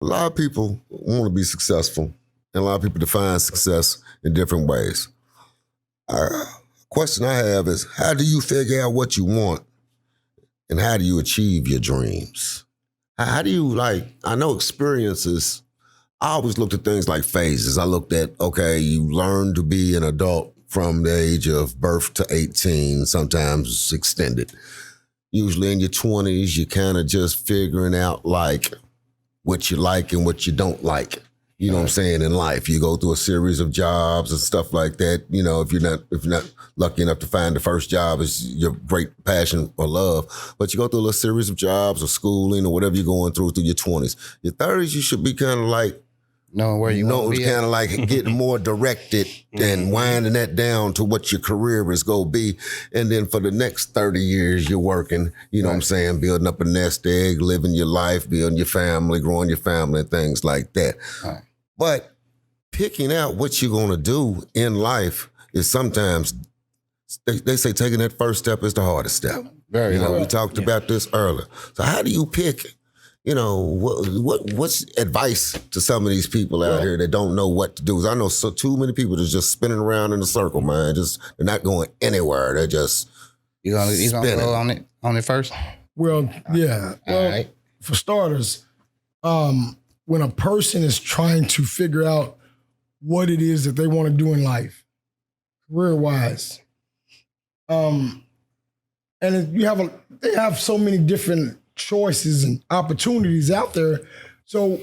A lot of people want to be successful, and a lot of people define success in different ways. Question I have is, how do you figure out what you want, and how do you achieve your dreams? How do you, I know experiences, I always looked at things like phases. I looked at, okay, you learn to be an adult from the age of birth to 18, sometimes extended. Usually in your 20s, you're kind of just figuring out what you like and what you don't like. You know what I'm saying, in life. You go through a series of jobs and stuff like that. You know, if you're not lucky enough to find the first job is your great passion or love, but you go through a little series of jobs or schooling or whatever you're going through your 20s. Your 30s, you should be kind of knowing where you want to be. Kind of getting more directed and winding that down to what your career is going to be. And then for the next 30 years, you're working, you know what I'm saying, building up a nest egg, living your life, building your family, growing your family, and things like that. Right. But picking out what you're going to do in life is sometimes, they say taking that first step is the hardest step. Very hard. We talked about this earlier. So how do you pick? You know, what's advice to some of these people out here that don't know what to do? I know too many people that's just spinning around in a circle, man. They're not going anywhere. They're just you gonna go on it first? Well, yeah. Well, right. For starters, when a person is trying to figure out what it is that they want to do in life, career-wise, and they have so many different choices and opportunities out there. So,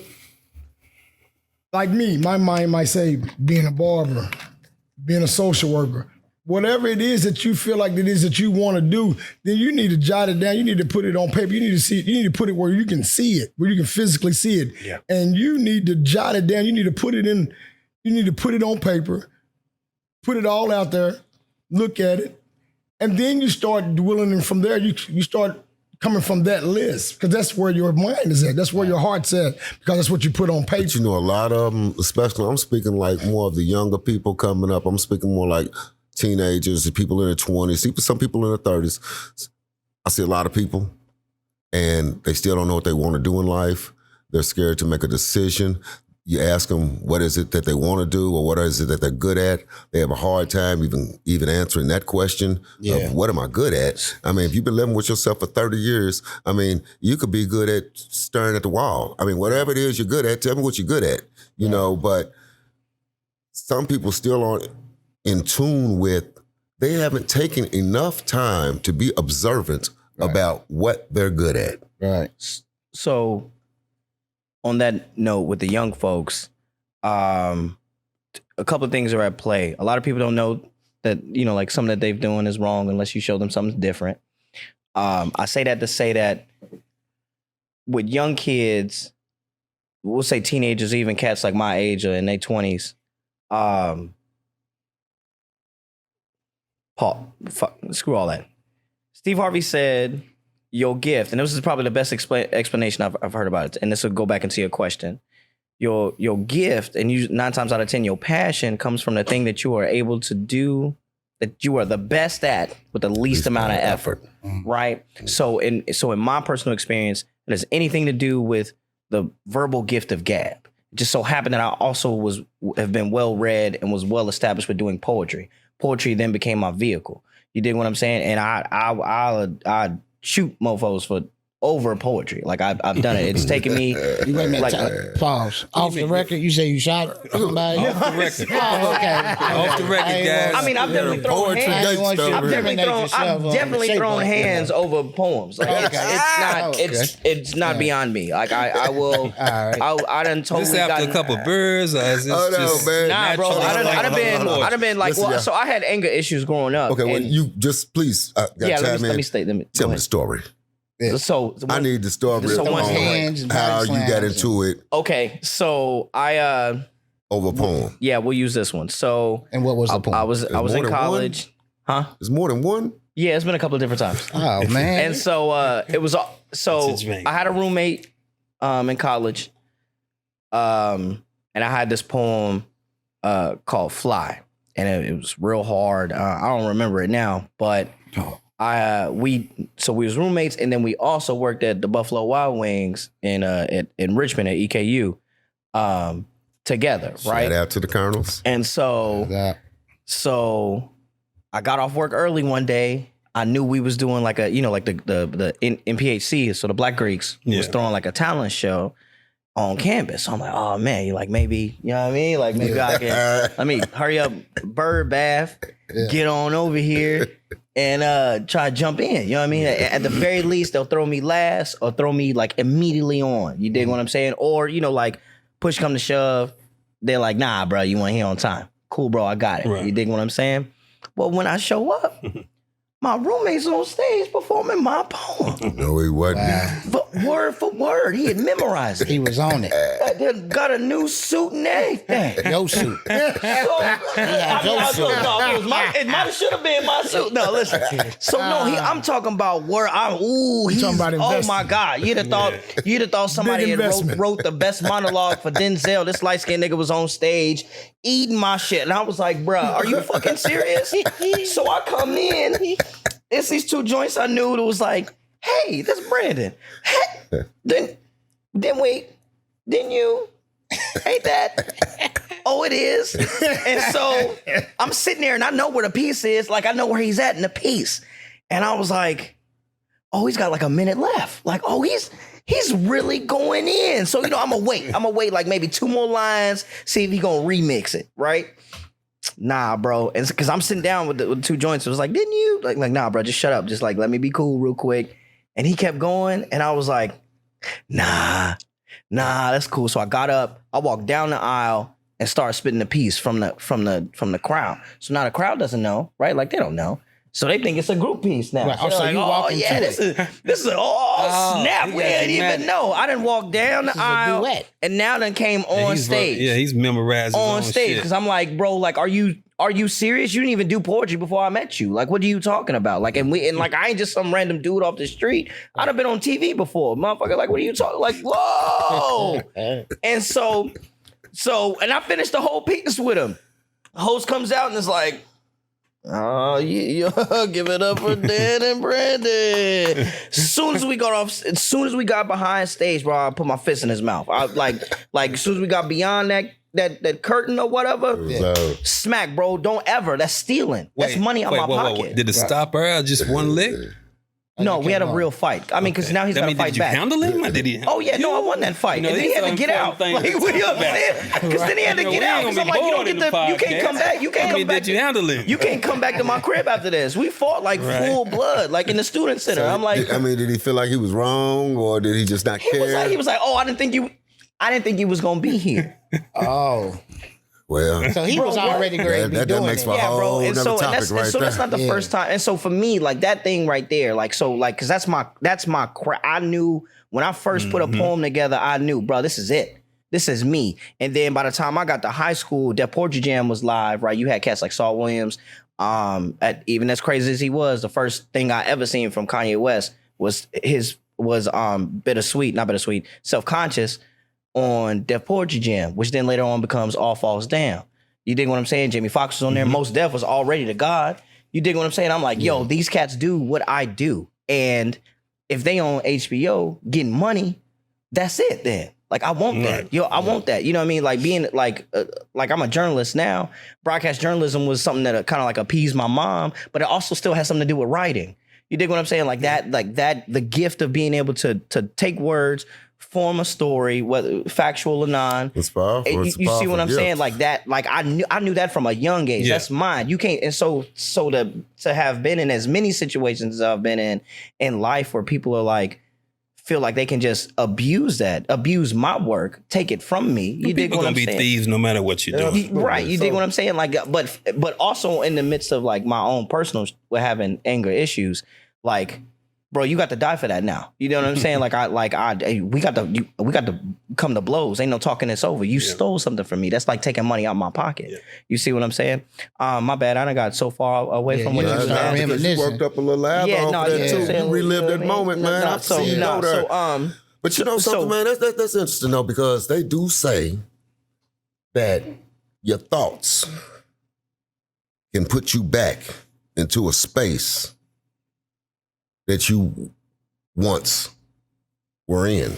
like me, my mind might say being a barber, being a social worker, whatever it is that you feel like it is that you want to do, then you need to jot it down. You need to put it on paper. You need to see it. You need to put it where you can see it, where you can physically see it. Yeah. And you need to jot it down. You need to put it in, you need to put it on paper, put it all out there, look at it, and then you start dwelling, and from there you start coming from that list, because that's where your mind is at. That's where your heart's at, because that's what you put on paper. But you know, a lot of them, especially, I'm speaking more of the younger people coming up. I'm speaking more like teenagers, people in their 20s, some people in their 30s. I see a lot of people, and they still don't know what they want to do in life. They're scared to make a decision. You ask them what is it that they want to do or what is it that they're good at. They have a hard time even answering that question of what am I good at? I mean, if you've been living with yourself for 30 years, I mean, you could be good at staring at the wall. I mean, whatever it is you're good at, tell me what you're good at, you know, but some people still aren't in tune with, they haven't taken enough time to be observant about what they're good at. Right. So, on that note, with the young folks, a couple of things are at play. A lot of people don't know that, you know, like something that they're doing is wrong unless you show them something different. I say that to say that with young kids, we'll say teenagers, even cats like my age or in their 20s, screw all that. Steve Harvey said, your gift, and this is probably the best explanation I've heard about it, and this will go back into your question. Your gift, and 9 times out of 10, your passion comes from the thing that you are able to do, that you are the best at with the least amount of effort, right? So in my personal experience, it has anything to do with the verbal gift of gab. It just so happened that I also have been well read and was well established with doing poetry. Poetry then became my vehicle. You dig what I'm saying? And I shoot mofos for over poetry. Like I've done it. It's taken me. You wait a minute. Pause. Off the record, you say you shot somebody. Off the record. Oh, okay. Off the record, guys. I mean, I've definitely thrown hands. I've definitely thrown hands over poems. Like it's not beyond me. Like I will. I done totally. Just after a couple birds, or is this just man. Nah, bro. I done been like, well, so I had anger issues growing up. Okay, well, you just please. Let me tell me the story. So I need the story so on how you got into it. Okay, so I over a poem. Yeah, we'll use this one. So and what was the poem? I was in college. Huh? There's more than one? Yeah, it's been a couple of different times. Oh man. And so it was I had a roommate in college. And I had this poem called Fly. And it was real hard. I don't remember it now, but we was roommates, and then we also worked at the Buffalo Wild Wings in Richmond at EKU together, right? Shout out to the Colonels. And so I got off work early one day. I knew we was doing like the NPHC, so the Black Greeks was throwing like a talent show on campus. So I'm like, oh man, you like maybe, you know what I mean? Like maybe I can, let me hurry up, bird bath, get on over here and try to jump in. You know what I mean? At the very least, they'll throw me last or throw me like immediately on. You dig what I'm saying? Or, like push come to shove, they're like, nah, bro, you want here on time. Cool, bro, I got it. Right. You dig what I'm saying? Well, when I show up, my roommate's on stage performing my poem. No, he wasn't. Wow. But word for word, he had memorized it. He was on it. Got a new suit and everything. Your suit. It should have been my suit. No, listen. So no, I'm talking about word. He's talking about oh my God. You'd have thought somebody had wrote the best monologue for Denzel. This light skinned nigga was on stage eating my shit, and I was like, bruh, are you fucking serious? So I come in. It's these two joints I knew that was like, hey, this is Brandon. Hey, then wait, didn't you? Ain't that? Oh, it is. And so I'm sitting there and I know where the piece is. Like I know where he's at in the piece. And I was like, oh, he's got like a minute left. Like, oh, he's really going in. So, I'm gonna wait like maybe 2 more lines, see if he gonna remix it, right? Nah, bro. And because I'm sitting down with the 2 joints, it was like, didn't you? Like, nah, bro, just shut up. Just like, let me be cool real quick. And he kept going. And I was like, nah, that's cool. So I got up, I walked down the aisle and started spitting the piece from the crowd. So now the crowd doesn't know, right? Like they don't know. So they think it's a group piece now. Right. So like, this is snap. We didn't even know. I didn't walk down the aisle and now done came on stage. He's memorizing on stage because I'm like, bro, like, are you serious? You didn't even do poetry before I met you. Like, what are you talking about? Like, and like, I ain't just some random dude off the street. I'd have been on TV before, motherfucker. Like, what are you talking? Like, whoa. And so, and I finished the whole piece with him. The host comes out and is like, oh, yeah, give it up for Dan and Brandon. As soon as we got behind stage, bro, I put my fist in his mouth. I like as soon as we got beyond that curtain or whatever, smack, bro. Don't ever. That's stealing. That's money out my pocket. Wait. Did it stop her at just one lick? No, we had a real fight. I mean, because now he's got to fight back. Did you handle him? Or did he? Oh yeah, no, I won that fight, and then he had to get out. Like, you know what I'm saying? Because then he had to get out. Because I'm like, you can't come back. You can't come back. Did you handle him? You can't come back to my crib after this. We fought like full blood, like in the student center. I'm like, did he feel like he was wrong, or did he just not care? He was like, oh, I didn't think you was gonna be here. Oh. Well, so he was already great. That makes for a whole other topic right there. So that's not the first time. And so for me, like that thing right there, because that's my I knew when I first put a poem together, I knew, bro, this is it. This is me. And then by the time I got to high school, Def Poetry Jam was live, right? You had cats like Saul Williams. Even as crazy as he was, the first thing I ever seen from Kanye West was Self-Conscious on Def Poetry Jam, which then later on becomes All Falls Down. You dig what I'm saying? Jamie Foxx was on there. Most Def was already the God. You dig what I'm saying? I'm like, yo, these cats do what I do. And if they on HBO getting money, that's it then. Like, I want that. Yo, I want that. You know what I mean? Like being like I'm a journalist now. Broadcast journalism was something that kind of like appeased my mom, but it also still has something to do with writing. You dig what I'm saying? Like that, the gift of being able to take words, form a story, whether factual or non. It's powerful. You see what I'm saying? Like that. Like I knew that from a young age. Yeah. That's mine. You can't. And so to have been in as many situations as I've been in life where people are like feel like they can just abuse my work, take it from me. You dig what I'm saying? People gonna be thieves no matter what you're doing. Right. You dig what I'm saying? Like, but also in the midst of like my own personal with having anger issues, like, bro, you got to die for that now. You know what I'm saying? We got to come to blows. Ain't no talking this over. You stole something from me. That's like taking money out of my pocket. Yeah. You see what I'm saying? My bad. I done got so far away from what you was saying. You worked up a little lab on that too. You relived that moment, man. I've seen you know there. But you know something, man? That's interesting though, because they do say that your thoughts can put you back into a space that you once were in.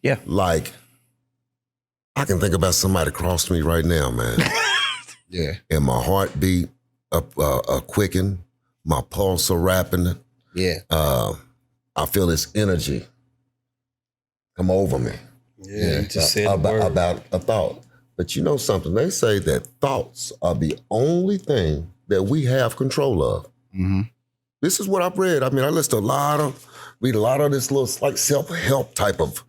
Yeah. Like, I can think about somebody across me right now, man. Yeah. And my heartbeat quicken, my pulse are rapping. Yeah. I feel this energy come over me. Yeah, you just said the word. About a thought. But you know something? They say that thoughts are the only thing that we have control of. Mm-hmm. This is what I've read. I mean, I read a lot of this little like self-help type of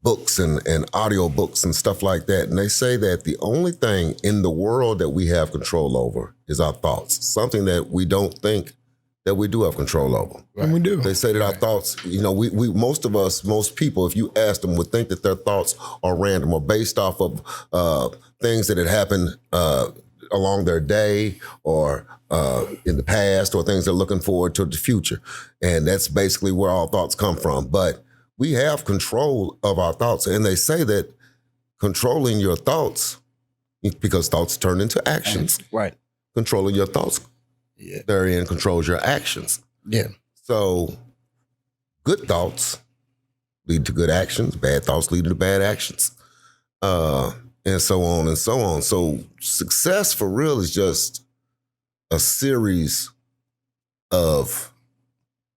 books and audio books and stuff like that. And they say that the only thing in the world that we have control over is our thoughts. Something that we don't think that we do have control over. And we do. They say that our thoughts, you know, we most of us, most people, if you ask them, would think that their thoughts are random or based off of things that had happened along their day or in the past or things they're looking forward to the future. And that's basically where all thoughts come from. But we have control of our thoughts. And they say that controlling your thoughts, because thoughts turn into actions. Right. Controlling your thoughts therein controls your actions. Yeah. So good thoughts lead to good actions. Bad thoughts lead to bad actions. And so on and so on. So success for real is just a series of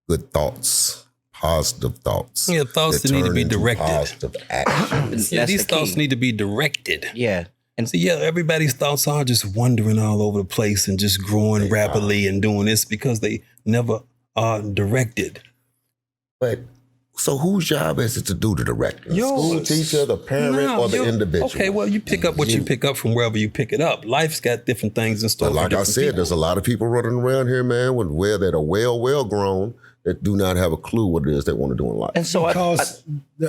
good thoughts, positive thoughts. Yeah, thoughts that need to be turn into directed. Positive actions. Yeah, That's these the key. thoughts need to be directed. Yeah. And So yeah, everybody's thoughts are just wandering all over the place and just growing rapidly and doing this because they never are directed. But so whose job is it to do the directing? The Yours. school teacher, the parent, or the individual? Okay, well, you pick up what you pick up from wherever you pick it up. Life's got different things in store. But for like I different said, people. there's a lot of people running around here, man, that are well grown that do not have a clue what it is they want to do in life. and so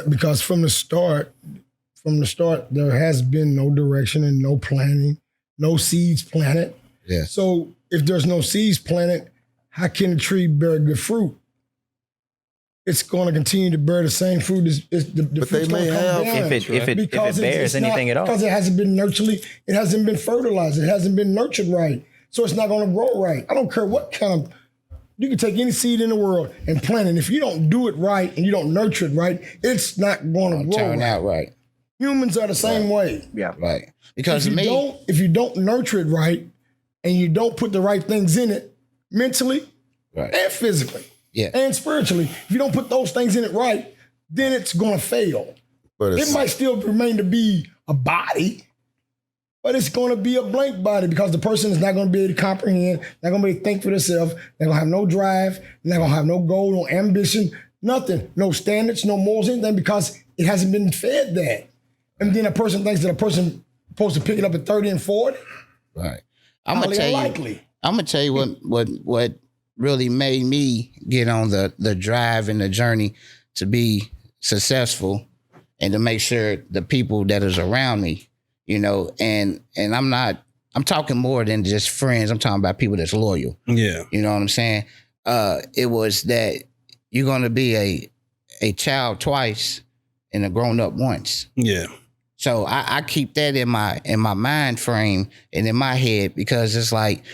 Because from the start, there has been no direction and no planning, no seeds planted. Yeah. So if there's no seeds planted, how can a tree bear good fruit? It's going to continue to bear the same fruit as the But they fruit's may gonna come have- down. if it Because bears anything at all. Because it hasn't been nurtured, it hasn't been fertilized, it hasn't been nurtured right. So it's not going to grow right. I don't care what kind of, you can take any seed in the world and plant it. If you don't do it right and you don't nurture it right, it's not going to grow Turn right. out right. Humans are the same way. yeah. Right. Because If you don't nurture it right and you don't put the right things in it mentally right. and physically Yeah. and spiritually, if you don't put those things in it right, then it's going to fail. But It it's, might still remain to be a body, but it's going to be a blank body because the person is not going to be able to comprehend, not going to be able to think for themselves. They're going to have no drive, they're going to have no goal, no ambition, nothing, no standards, no morals, anything, because it hasn't been fed that. And then a person thinks that a person supposed to pick it up at 30 and 40. Right. I'm gonna Highly tell you. unlikely. I'm gonna tell you what really made me get on the drive and the journey to be successful and to make sure the people that is around me, you know, and I'm talking more than just friends. I'm talking about people that's loyal. Yeah. You know what I'm saying? It was that you're gonna be a child twice and a grown up once. Yeah. So I keep that in my mind frame and in my head, because it's like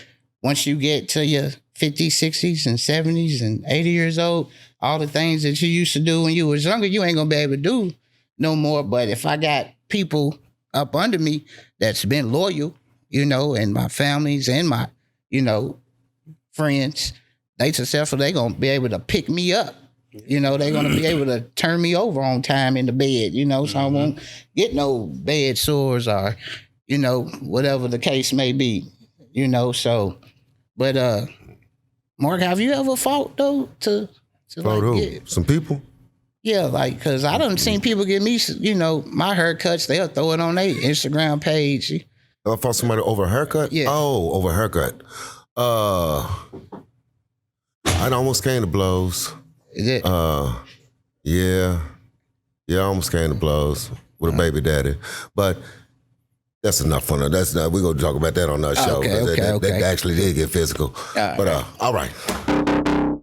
once you get to your 50s, 60s, and 70s and 80 years old, all the things that you used to do when you was younger, you ain't gonna be able to do no more. But if I got people up under me that's been loyal, you know, and my families and my, you know, friends, they successful, they gonna be able to pick me up. You know, they're going to be able to turn me over on time in the bed, you know, so I won't get no bed sores or, you know, whatever the case may be, you know, so, but, Mark, have you ever fought though to like get, some people? yeah, like, cause I done seen people give me, you know, my haircuts, they'll throw it on their Instagram page. I fought somebody over a haircut? Yeah. Oh, over a haircut. I almost came to blows. Is it? Yeah, I almost came to blows with a baby daddy, but that's enough fun. That's not. We're gonna talk about that on our show. Okay, that okay. actually did get physical. All right. But all right.